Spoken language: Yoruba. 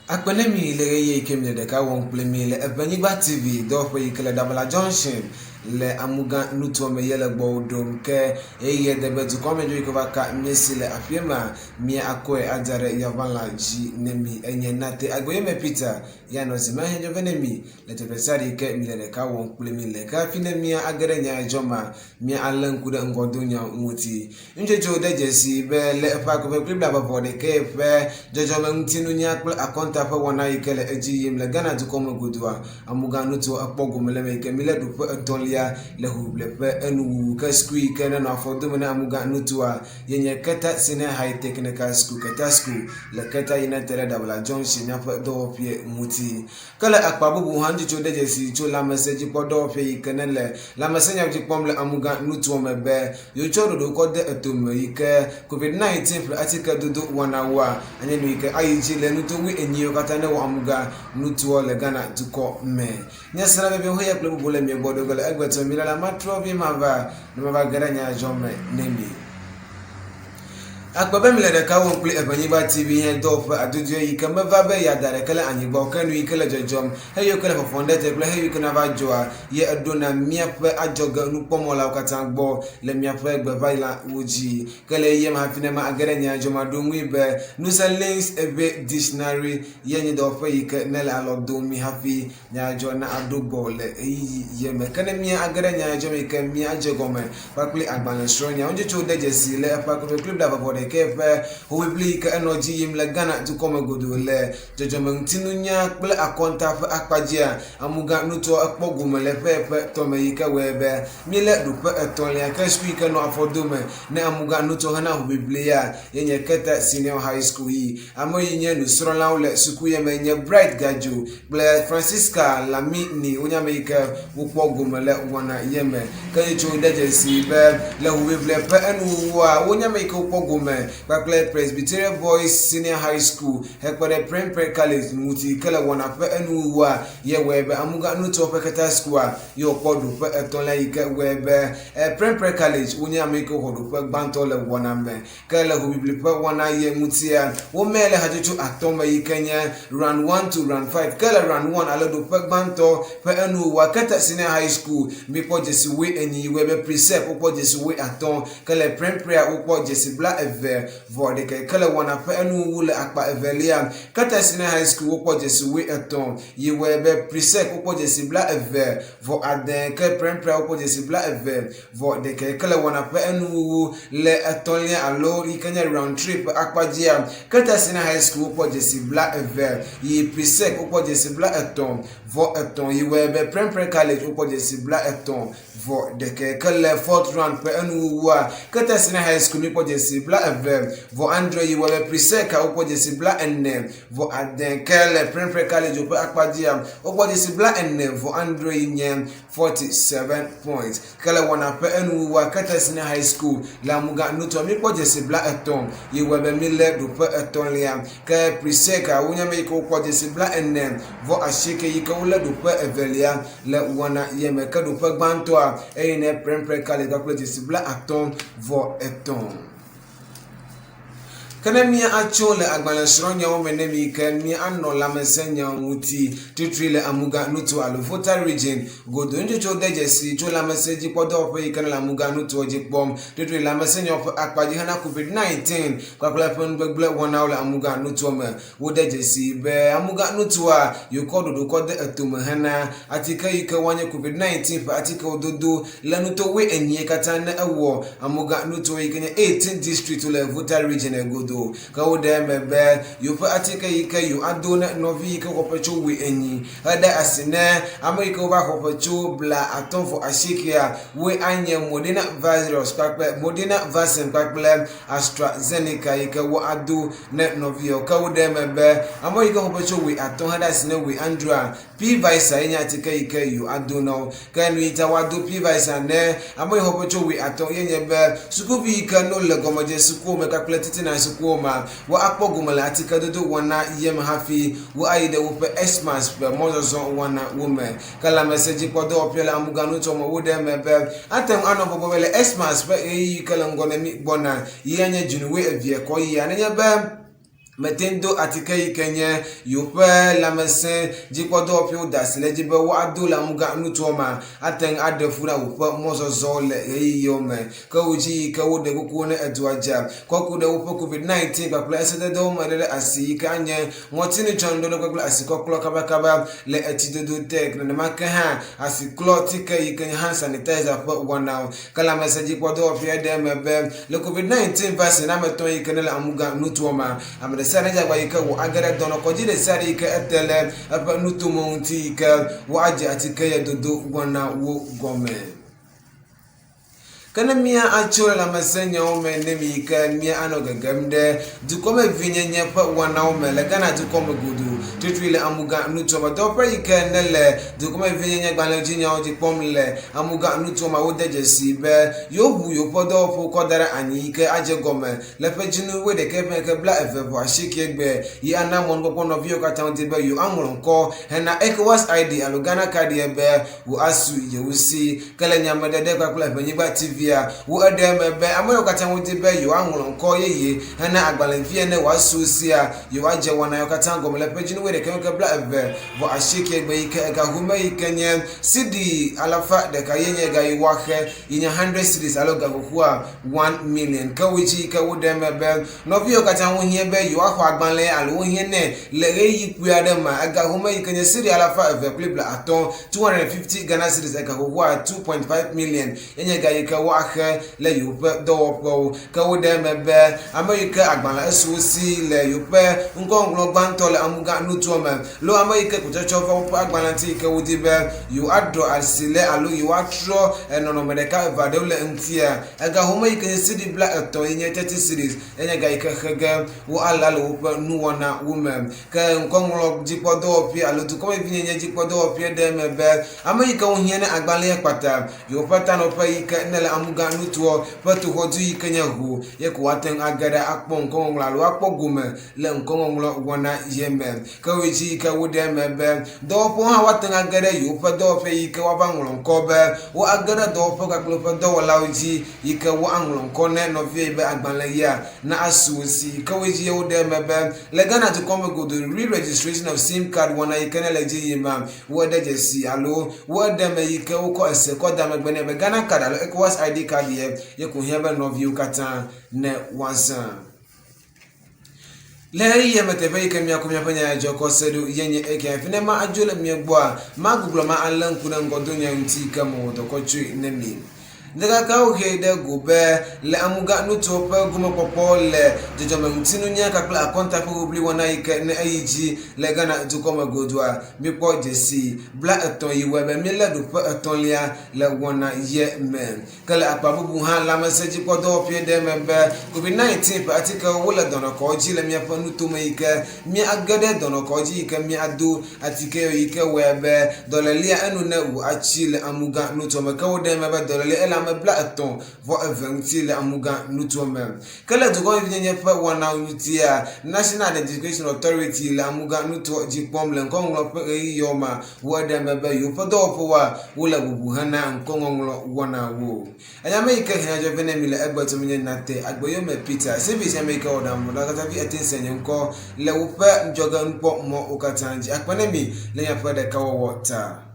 Akpanemi le ye kemle de ka won plemi le Ebanyigba TV do fe ikele Dabala Junction le amuga nuto me yele gbo dom ke eye de betu komejo ikoba ka mesi le afiema mi akoe ajare yavala ji nemi enye nate agboye me Peter ya no sima henjo venemi le tefesari ke mi le ka won plemi le ka finemi agere nya joma mi alanku de ngodonya muti njejo de jesi be le pa ko be plibla bode ke fe jojo me mtinu nya akonta fa wana ikele eji yim le Ghana to komo godwa amuga nuto akpogo mele me ke mi le do tonlia le huble pe enu ka skui kana na fodo na amuga nuto a yenye kata sine high technical school kata school le kata ina tere Dabala Junction ya fa do pie muti kala akpabu hanji cho deje si cho la message po do pie ikene le la message ya pom le amuga nuto me be yo cho do ko de etom ike covid-19 atika dodo wana wa anye no ike ayiji le nuto wi enyi kata ne wa amuga nuto le Ghana to ko me nyasra be ho ya plebo bole me bodo gele egbeto mi la matro bi mava no mava garanya jome nemi akpabem le de ka won play Ebanyigba TV hen do fa adudio yi ka mava be ya dare kala anyigba kanu yi kala jojom he yo kala fonde te play he yo kana va joa ye adona mia pe ajoga nu pomola kata gbo le mia pe gbe vaila woji kala ye ma fina ma agere nya joma do mu be nu sa links ebe dictionary ye ni do fa yi ka nela lo do mi hafi nya jona adugbo le ye me kana mia agere nya joma ka mia ajogome pa play agban stronya onje cho deje si le pa ko club da bode kefe huibli ka energy yim le Ghana to come godo le jojo tinunya kple akonta fa akpajia amuga nuto akpogume le pepe to me yika webe mi le do pe etolia ka speaker no afodome na amuga nuto hana huibli ya yenye keta senior high school yi amoyi nye no srola le suku ye menye bright gajo ble Francisca lami ni onya me yika ukpogume le wona yeme ka yicho deje si be le huibli pe enu wa onya me yika ukpogume Backlight Presbyterian Boys Senior High School hekpere Prempre College muti kala wana pe enu wa ye webe amuga nuto pe kata school yo podu pe etonla yike webe Prempre College unya ameko hodo pe gbanto le wana me kala hubibli pe wana ye mutia wo mele hajuju atoma yikenya run 1 to run 5 kala run 1 alodo pe gbanto pe enu wa kata Senior High School mi po jesi we eni webe precept po jesi we aton kala Prempre po jesi bla vode ke kala wana pe enu wule akpa evelia kata Senior High School wo jesi we eton ye webe presec wo jesi bla eve vo aden ke Prempre wo jesi bla eve vode ke kala wana pe enu le eton le alo ikanya round trip akpa jia kata Senior High School wo jesi bla eve ye presec wo jesi bla eton vo eton ye webe Prempre College wo jesi bla eton vo de ke kala fourth round pe enu wa kata Senior High School ni jesi bla eve vo Andre yi webe preseka upo jesi bla enne vo aden kele Prempre College upo akpadia upo jesi bla enne vo Andre yi nye 47 points kele wana pe enu wa kata Senior High School la muga nuto mi po jesi bla eton yi webe mile dupe eton liam ke preseka unya me ko upo jesi bla enne vo ashike yi ka ule dupe evelia le wana yeme ka dupe gbantoa eyine Prempre College upo jesi bla aton vo eton kana mia achole agbala sronya wo menemi kan mi anno la mesenya muti titrile amuga nuto alofota region godo nje cho deje si cho la message podo pe kan la amuga nuto jipom titrile la mesenya akpaji hana covid-19 kwa kula pen begle wona wala amuga nuto me wo deje si be amuga nuto a yokodo do kode etum hana atika yika wanye covid-19 pa atika ododo la nuto we enye kata na ewo amuga nuto yikenya 18 district le voter region godo ka wode mebe you pa atika yika you adona novi ka kopacho we enyi ada asine america over kopacho bla atonfo ashikia we anye modena virus pakpe modena vaccine pakpe AstraZeneca yika wo ado na novi ka wode mebe america kopacho we aton ada asine we andra p visa enya atika yika you adona ka nu ita wado p visa ne america kopacho we aton yenye be sukubi ka no legomoje suku me ka pletiti na suku ma wa akpogumala atika dodo wana yem hafi wa aide wo pe Xmas pe mozo wana woman kala message podo opela amuganu to mo wode mebe atem anobobo wele Xmas pe kala ngone mi bona yanye junuwe evie ko yi ananya be Metendo atike Kenya yope la mesen jikodo pio dasile jibe wa adola muga nutoma aten adefuna upe mozozo le yome ka uji ka wode kuku ne eduaja koku de upe covid-19 papla esede do madele asi ka anye ngotini chondo do papla asi koklo kaba le etidodo tek na maka ha asi klotike Kenya hand sanitizer pa wana kala message jikodo pio de mebe le covid-19 vaccine ameton Kenya la muga nutoma sana jagwa yika wo agara dono ko jide sari ka etele apa nutumonti ka waje atike ya dodo wana wo gome kana mia achora la masenya ome nemi ka mia ano gagamde dukome vinyenye pa wana ome le kana dukome gudu tutwile amuga nutoma dopa yika nele dukome vinyenye gbale jinya oji pomle amuga nutoma wodeje sibe yobu yopodo po kodara anyike aje gome le pejinu we de kepe bla evebo ashiki egbe yi anamon popo no vio kata ontibe yo amulonko hena ECOWAS ID alugana kadi ebe wo asu yewusi kala nyamede kwa kula benyiba TV wo adem be amoyo kata wonti be yo anwonko yeye na agbalanfie ne wasusia yo aje wana yo kata ngomle pejinu we de kenka bla ebe bo ashike egbe ike ga huma ikenye sidi alafa de kayenye ga iwahe inya 100 cities aloga kwa 1 million ka wichi ka wodem be no bi yo kata won hie be yo akwa agbanle alo hie ne le yi kuade ma aga huma ikenye sidi alafa ebe plebla aton 250 Ghana cities aga kwa 2.5 million enye ga ika wa le yupe dopo ka wode mebe America agbala esusi le yupe ngonglo gbanto le amuga nutuome lo America kuchocho fa agbala ti ka wodi be yu adro asile alo yu atro enono medeka vadole ntia aga homa ike sidi black eto inye 30 series enye ga ike khege wo ala lo upe nuwana women ka ngonglo jipodo opi alo tu ko vinye jipodo opi de mebe America ohie ne agbala ekpata yu pata no pa ike nele amuga nutuo patu hodu Kenya hu ye ko waten agara akpon nkongla lo akpogume le nkonglo wona yeme ka weji ka wode mebe do po ha waten agara yu pa do pe ike wabanglo nkobe wo agara do po ka klo pa do wala uji ike wo anglo nkone no vie be agbanle ya na asusi ka weji ye wode mebe le Ghana to come go do re-registration of SIM card wona ike na leji yima wo de jesi alo wo de me ike wo ko ese ko da megbene be Ghana card alo ECOWAS ID card ye ko hiaba no view kata ne wansa le ye metebe ke mia ko mia panya joko sedu yenye eke fine ma ajole miegbo a ma guglo ma alan kuna ngodo nya nti kamo to ko chui nemi daga ka oge de gobe le amuga nuto pa gumo popo le jojoma ntinu nya ka kla konta ko obli wona ike ne ayiji le Ghana to koma godwa mi po jesi bla eton yiwe be mi le do pa eton lia le wona ye men kala apabubu ha la message ko do pie de membe covid-19 pa atika wala dono ko ji le mi pa nuto ma ike mi agade dono ko ji ike mi adu atike ike webe dolalia enu ne u achi le amuga nuto ma ka wode mebe dolalia bla eton vo eventi le amuga nutuome kala dogo vinye pa wana utia National Education Authority le amuga nutu jipom le nkonglo pe yoma wode mebe yo podo powa wala bubuhana nkonglo wana wo ayame ike hanya vene mi le egbato minye nate agboyo me Peter sebi se me ka oda mo la kata bi atensenye nko le upe njoga npo mo okatanji akpanemi le ya pa de kawo wota